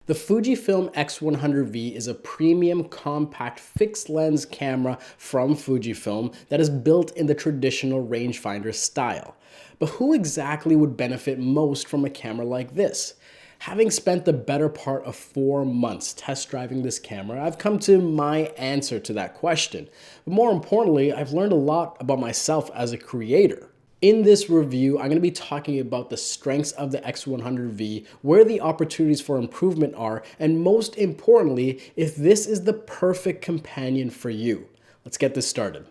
The Fujifilm X100V is a premium compact fixed lens camera from Fujifilm that is built in the traditional rangefinder style. But who exactly would benefit most from a camera like this? Having spent the better part of 4 months test driving this camera, I've come to my answer to that question. But more importantly, I've learned a lot about myself as a creator. In this review, I'm going to be talking about the strengths of the X100V, where the opportunities for improvement are, and most importantly, if this is the perfect companion for you. Let's get this started.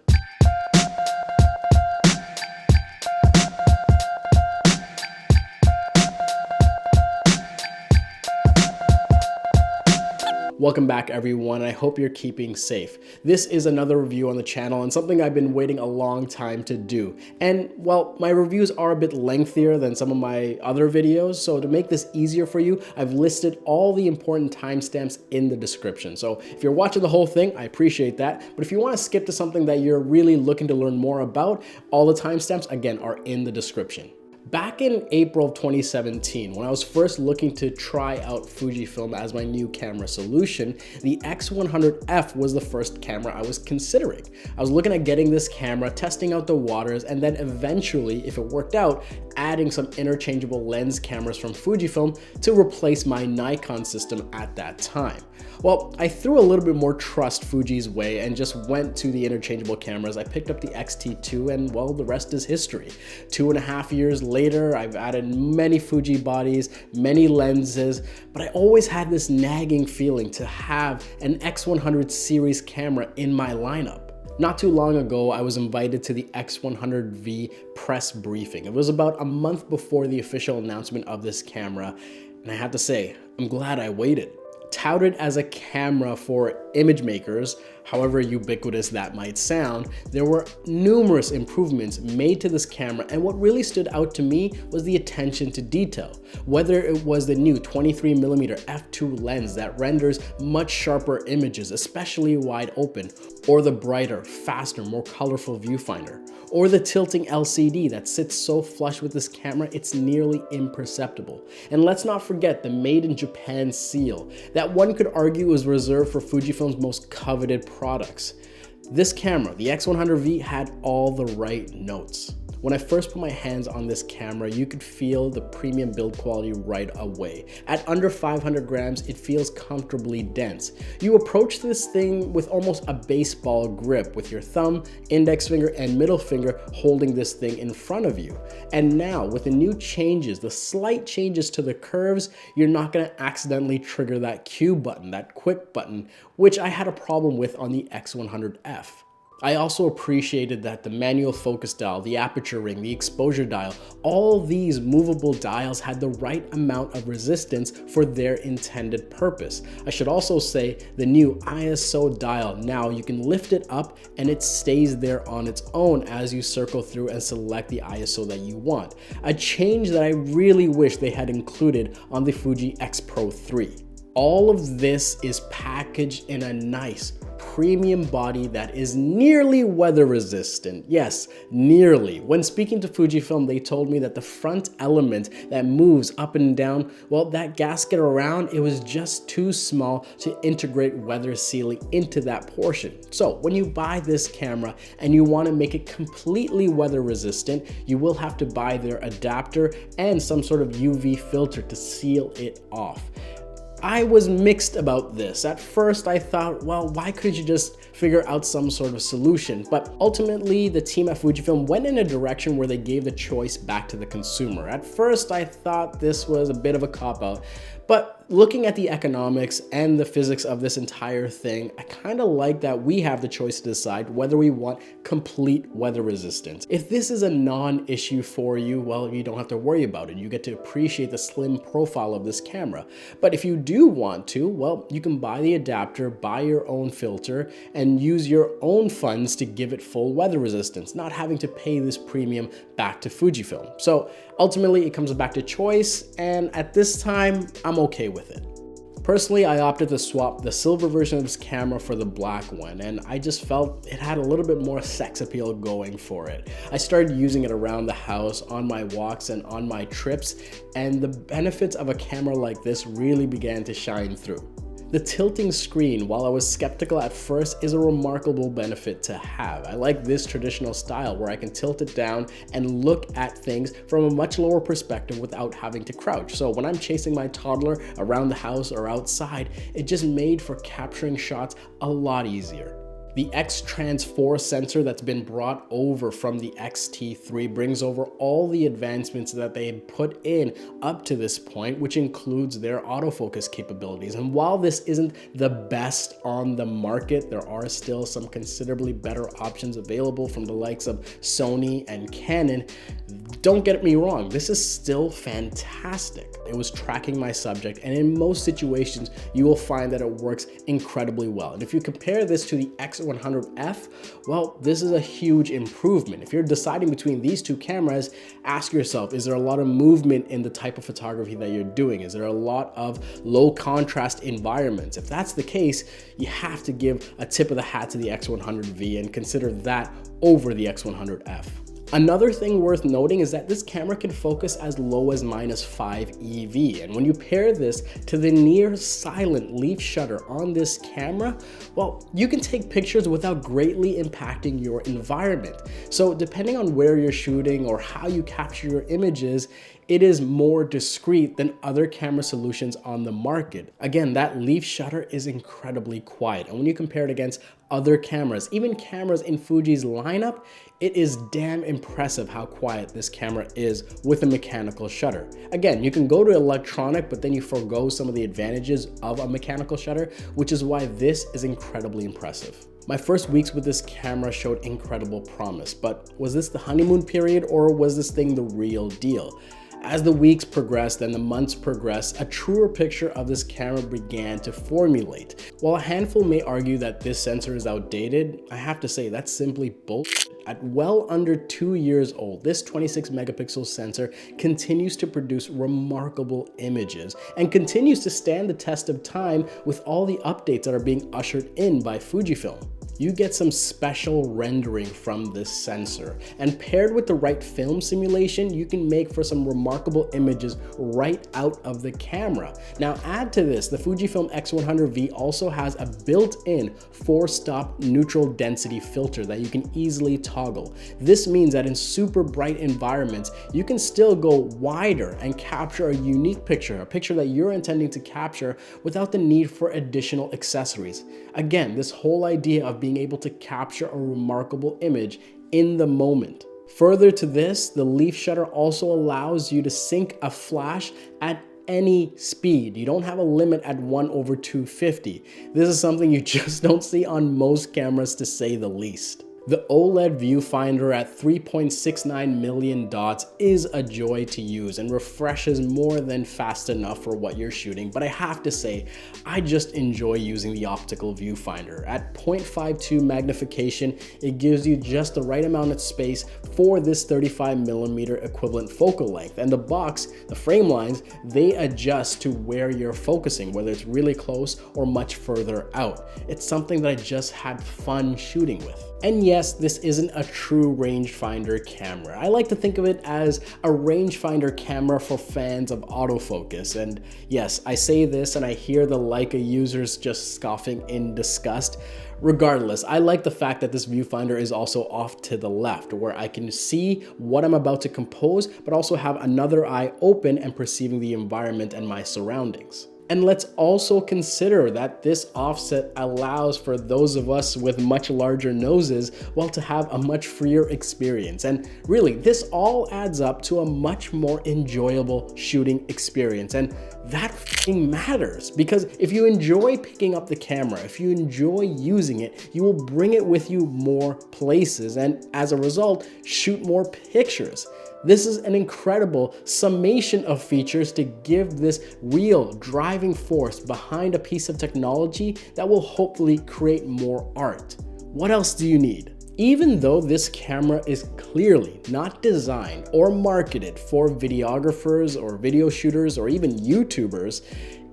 Welcome back everyone, I hope you're keeping safe. This is another review on the channel and something I've been waiting a long time to do. And well, my reviews are a bit lengthier than some of my other videos, so to make this easier for you, I've listed all the important timestamps in the description. So if you're watching the whole thing, I appreciate that. But if you want to skip to something that you're really looking to learn more about, all the timestamps again are in the description. Back in April of 2017, when I was first looking to try out Fujifilm as my new camera solution, the X100F was the first camera I was considering. I was looking at getting this camera, testing out the waters, and then eventually, if it worked out, adding some interchangeable lens cameras from Fujifilm to replace my Nikon system at that time. Well, I threw a little bit more trust Fuji's way and just went to the interchangeable cameras. I picked up the X-T2 and well, the rest is history. 2.5 years later, I've added many Fuji bodies, many lenses, but I always had this nagging feeling to have an X100 series camera in my lineup. Not too long ago, I was invited to the X100V press briefing. It was about a month before the official announcement of this camera, and I have to say, I'm glad I waited. Touted as a camera for image makers, however ubiquitous that might sound, there were numerous improvements made to this camera, and what really stood out to me was the attention to detail. Whether it was the new 23mm f2 lens that renders much sharper images, especially wide open, or the brighter, faster, more colorful viewfinder, or the tilting LCD that sits so flush with this camera it's nearly imperceptible. And let's not forget the Made in Japan seal that one could argue was reserved for Fujifilm's most coveted products. This camera, the X100V, had all the right notes. When I first put my hands on this camera, you could feel the premium build quality right away. At under 500 grams, it feels comfortably dense. You approach this thing with almost a baseball grip, with your thumb, index finger, and middle finger holding this thing in front of you. And now, with the new changes, the slight changes to the curves, you're not gonna accidentally trigger that Q button, that quick button, which I had a problem with on the X100F. I also appreciated that the manual focus dial, the aperture ring, the exposure dial, all these movable dials had the right amount of resistance for their intended purpose. I should also say the new ISO dial, now you can lift it up and it stays there on its own as you circle through and select the ISO that you want. A change that I really wish they had included on the Fuji X Pro 3. All of this is packaged in a nice, premium body that is nearly weather resistant. Yes, nearly. When speaking to Fujifilm, they told me that the front element that moves up and down, well, that gasket around, it was just too small to integrate weather sealing into that portion. So when you buy this camera and you want to make it completely weather resistant, you will have to buy their adapter and some sort of UV filter to seal it off. I was mixed about this. At first I thought, well, why couldn't you just figure out some sort of solution? But ultimately the team at Fujifilm went in a direction where they gave the choice back to the consumer. At first I thought this was a bit of a cop-out, but looking at the economics and the physics of this entire thing, I kind of like that we have the choice to decide whether we want complete weather resistance. If this is a non-issue for you, well, you don't have to worry about it. You get to appreciate the slim profile of this camera. But if you do want to, well, you can buy the adapter, buy your own filter, and use your own funds to give it full weather resistance, not having to pay this premium back to Fujifilm. So ultimately it comes back to choice, and at this time, I'm okay with it. Personally, I opted to swap the silver version of this camera for the black one, and I just felt it had a little bit more sex appeal going for it. I started using it around the house, on my walks, and on my trips, and the benefits of a camera like this really began to shine through. The tilting screen, while I was skeptical at first, is a remarkable benefit to have. I like this traditional style where I can tilt it down and look at things from a much lower perspective without having to crouch. So when I'm chasing my toddler around the house or outside, it just made for capturing shots a lot easier. The X-Trans4 sensor that's been brought over from the X-T3 brings over all the advancements that they put in up to this point, which includes their autofocus capabilities. And while this isn't the best on the market, there are still some considerably better options available from the likes of Sony and Canon. Don't get me wrong, this is still fantastic. It was tracking my subject, and in most situations, you will find that it works incredibly well. And if you compare this to the X100F, well, this is a huge improvement. If you're deciding between these two cameras, ask yourself, is there a lot of movement in the type of photography that you're doing? Is there a lot of low contrast environments? If that's the case, you have to give a tip of the hat to the X100V and consider that over the X100F. Another thing worth noting is that this camera can focus as low as -5 EV, and when you pair this to the near silent leaf shutter on this camera, well, you can take pictures without greatly impacting your environment. So depending on where you're shooting or how you capture your images, it is more discreet than other camera solutions on the market. Again, that leaf shutter is incredibly quiet, and when you compare it against other cameras, even cameras in Fuji's lineup, it is damn impressive how quiet this camera is with a mechanical shutter. Again, you can go to electronic, but then you forego some of the advantages of a mechanical shutter, which is why this is incredibly impressive. My first weeks with this camera showed incredible promise, but was this the honeymoon period, or was this thing the real deal? As the weeks progressed and the months progressed, a truer picture of this camera began to formulate. While a handful may argue that this sensor is outdated, I have to say that's simply bullshit. At well under 2 years old, this 26 megapixel sensor continues to produce remarkable images and continues to stand the test of time with all the updates that are being ushered in by Fujifilm. You get some special rendering from this sensor, and paired with the right film simulation, you can make for some remarkable images right out of the camera. Now add to this, the Fujifilm X100V also has a built-in 4-stop neutral density filter that you can easily toggle. This means that in super bright environments, you can still go wider and capture a unique picture, a picture that you're intending to capture without the need for additional accessories. Again, this whole idea of being able to capture a remarkable image in the moment. Further to this, the leaf shutter also allows you to sync a flash at any speed. You don't have a limit at 1/250. This is something you just don't see on most cameras, to say the least. The OLED viewfinder at 3.69 million dots is a joy to use and refreshes more than fast enough for what you're shooting, but I have to say, I just enjoy using the optical viewfinder. At 0.52 magnification, it gives you just the right amount of space for this 35mm equivalent focal length, and the box, the frame lines, they adjust to where you're focusing, whether it's really close or much further out. It's something that I just had fun shooting with. And yes, this isn't a true rangefinder camera. I like to think of it as a rangefinder camera for fans of autofocus. And yes, I say this and I hear the Leica users just scoffing in disgust. Regardless, I like the fact that this viewfinder is also off to the left, where I can see what I'm about to compose, but also have another eye open and perceiving the environment and my surroundings. And let's also consider that this offset allows for those of us with much larger noses, well, to have a much freer experience. And really, this all adds up to a much more enjoyable shooting experience. And that matters, because if you enjoy picking up the camera, if you enjoy using it, you will bring it with you more places, and as a result, shoot more pictures. This is an incredible summation of features to give this real driving force behind a piece of technology that will hopefully create more art. What else do you need? Even though this camera is clearly not designed or marketed for videographers or video shooters or even YouTubers,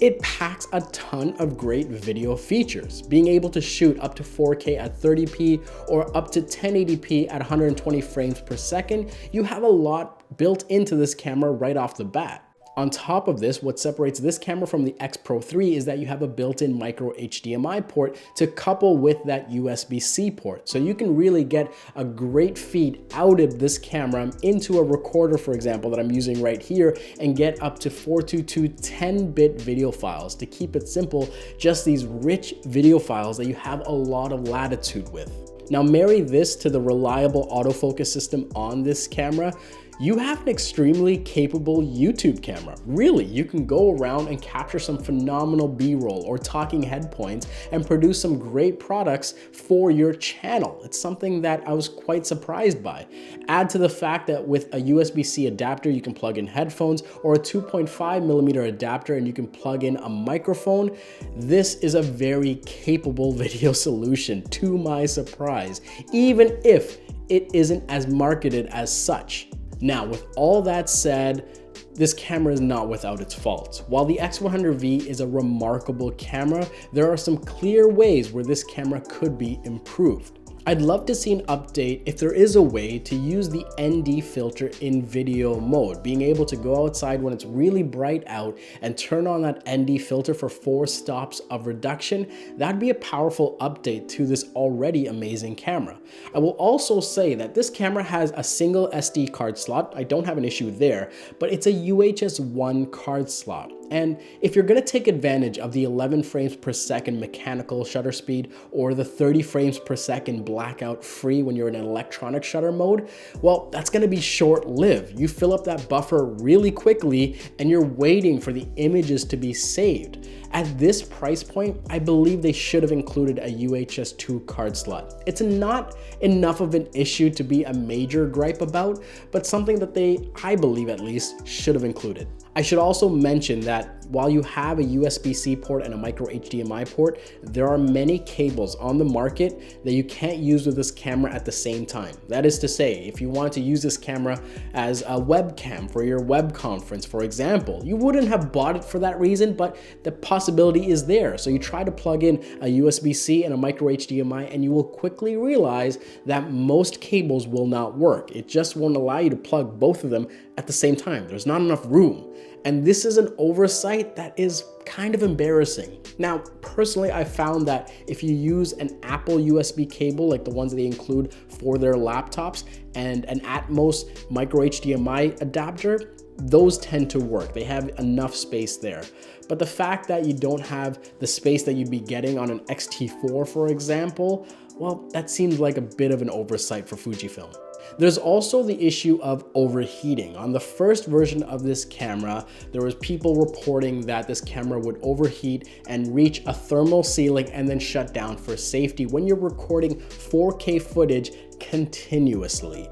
It packs a ton of great video features. Being able to shoot up to 4K at 30p or up to 1080p at 120 frames per second, you have a lot built into this camera right off the bat. On top of this, what separates this camera from the X Pro 3 is that you have a built-in micro HDMI port to couple with that USB-C port. So you can really get a great feed out of this camera into a recorder, for example, that I'm using right here, and get up to 422 10-bit video files. To keep it simple, just these rich video files that you have a lot of latitude with. Now marry this to the reliable autofocus system on this camera, you have an extremely capable YouTube camera. Really, you can go around and capture some phenomenal B-roll or talking head points and produce some great products for your channel. It's something that I was quite surprised by. Add to the fact that with a USB-C adapter, you can plug in headphones, or a 2.5mm adapter and you can plug in a microphone. This is a very capable video solution, to my surprise, even if it isn't as marketed as such. Now, with all that said, this camera is not without its faults. While the X100V is a remarkable camera, there are some clear ways where this camera could be improved. I'd love to see an update if there is a way to use the ND filter in video mode, being able to go outside when it's really bright out and turn on that ND filter for 4 stops of reduction. That'd be a powerful update to this already amazing camera. I will also say that this camera has a single SD card slot. I don't have an issue there, but it's a UHS 1 card slot. And if you're gonna take advantage of the 11 frames per second mechanical shutter speed or the 30 frames per second blackout free when you're in an electronic shutter mode, well, that's gonna be short-lived. You fill up that buffer really quickly and you're waiting for the images to be saved. At this price point, I believe they should have included a UHS 2 card slot. It's not enough of an issue to be a major gripe about, but something that they, I believe at least, should have included. I should also mention that while you have a USB-C port and a micro HDMI port, there are many cables on the market that you can't use with this camera at the same time. That is to say, if you want to use this camera as a webcam for your web conference, for example, you wouldn't have bought it for that reason, but the possibility is there. So you try to plug in a USB-C and a micro HDMI and you will quickly realize that most cables will not work. It just won't allow you to plug both of them at the same time. There's not enough room. And this is an oversight that is kind of embarrassing. Now, personally, I found that if you use an Apple USB cable, like the ones that they include for their laptops, and an Atmos micro HDMI adapter, those tend to work. They have enough space there. But the fact that you don't have the space that you'd be getting on an X-T4, for example, well, that seems like a bit of an oversight for Fujifilm. There's also the issue of overheating. On the first version of this camera, there was people reporting that this camera would overheat and reach a thermal ceiling and then shut down for safety when you're recording 4K footage continuously.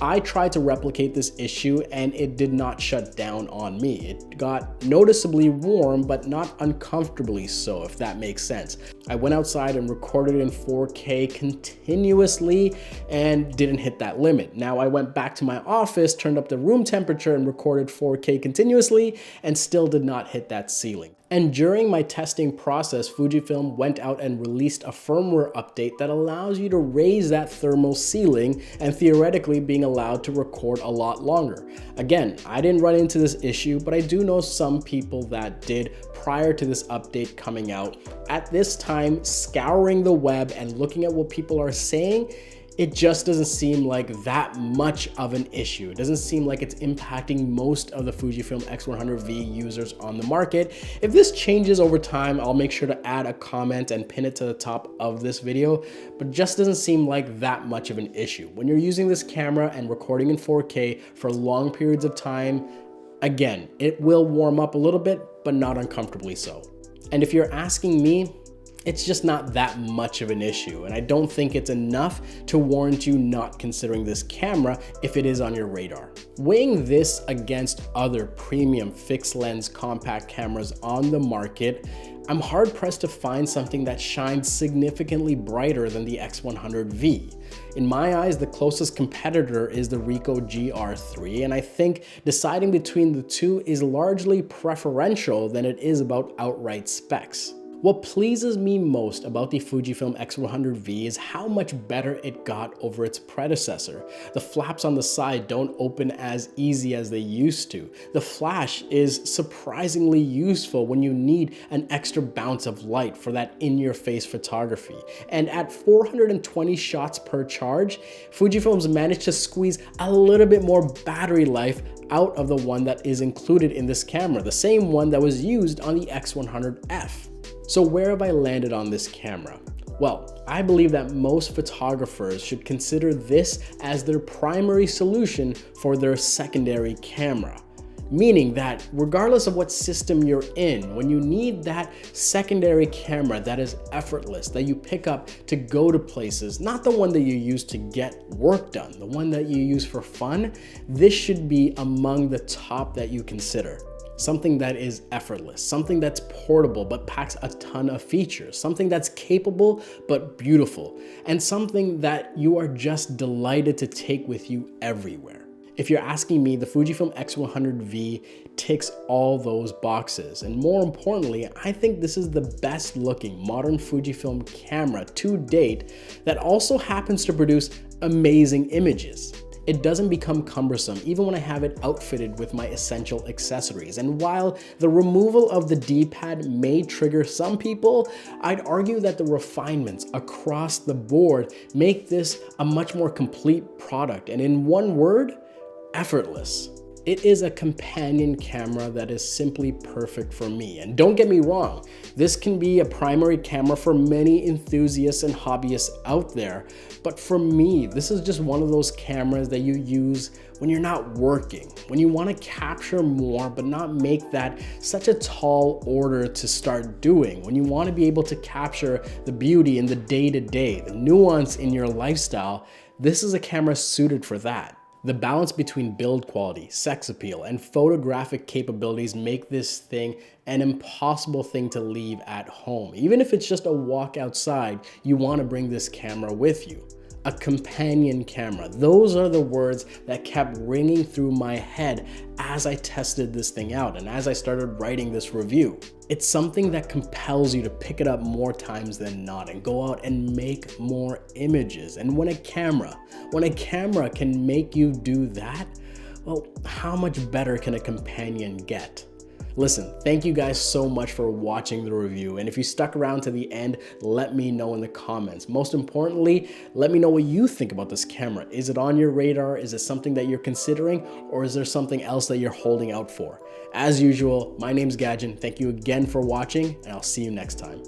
I tried to replicate this issue and it did not shut down on me. It got noticeably warm, but not uncomfortably so, if that makes sense. I went outside and recorded in 4K continuously and didn't hit that limit. Now I went back to my office, turned up the room temperature and recorded 4K continuously and still did not hit that ceiling. And during my testing process, Fujifilm went out and released a firmware update that allows you to raise that thermal ceiling and theoretically being allowed to record a lot longer. Again, I didn't run into this issue, but I do know some people that did prior to this update coming out. At this time, scouring the web and looking at what people are saying, it just doesn't seem like that much of an issue. It doesn't seem like it's impacting most of the Fujifilm X100V users on the market. If this changes over time, I'll make sure to add a comment and pin it to the top of this video, but it just doesn't seem like that much of an issue. When you're using this camera and recording in 4K for long periods of time, again, it will warm up a little bit, but not uncomfortably so. And if you're asking me, it's just not that much of an issue, and I don't think it's enough to warrant you not considering this camera if it is on your radar. Weighing this against other premium fixed lens compact cameras on the market, I'm hard pressed to find something that shines significantly brighter than the X100V. In my eyes, the closest competitor is the Ricoh GR3, and I think deciding between the two is largely preferential than it is about outright specs. What pleases me most about the Fujifilm X100V is how much better it got over its predecessor. The flaps on the side don't open as easy as they used to. The flash is surprisingly useful when you need an extra bounce of light for that in-your-face photography. And at 420 shots per charge, Fujifilm's managed to squeeze a little bit more battery life out of the one that is included in this camera, the same one that was used on the X100F. So where have I landed on this camera? Well, I believe that most photographers should consider this as their primary solution for their secondary camera. Meaning that regardless of what system you're in, when you need that secondary camera that is effortless, that you pick up to go to places, not the one that you use to get work done, the one that you use for fun, this should be among the top that you consider. Something that is effortless, something that's portable but packs a ton of features, something that's capable but beautiful, and something that you are just delighted to take with you everywhere. If you're asking me, the Fujifilm X100V ticks all those boxes, and more importantly, I think this is the best looking modern Fujifilm camera to date that also happens to produce amazing images. It doesn't become cumbersome even when I have it outfitted with my essential accessories. And while the removal of the D-pad may trigger some people, I'd argue that the refinements across the board make this a much more complete product. And in one word, effortless. It is a companion camera that is simply perfect for me. And don't get me wrong, this can be a primary camera for many enthusiasts and hobbyists out there. But for me, this is just one of those cameras that you use when you're not working, when you want to capture more but not make that such a tall order to start doing, when you want to be able to capture the beauty in the day-to-day, the nuance in your lifestyle. This is a camera suited for that. The balance between build quality, sex appeal, and photographic capabilities make this thing an impossible thing to leave at home. Even if it's just a walk outside, you want to bring this camera with you. A companion camera. Those are the words that kept ringing through my head as I tested this thing out and as I started writing this review. It's something that compels you to pick it up more times than not and go out and make more images. And when a camera can make you do that, well, how much better can a companion get? Listen, thank you guys so much for watching the review, and if you stuck around to the end, let me know in the comments. Most importantly, let me know what you think about this camera. Is it on your radar? Is it something that you're considering? Or is there something else that you're holding out for? As usual, my name's Gajan. Thank you again for watching, and I'll see you next time.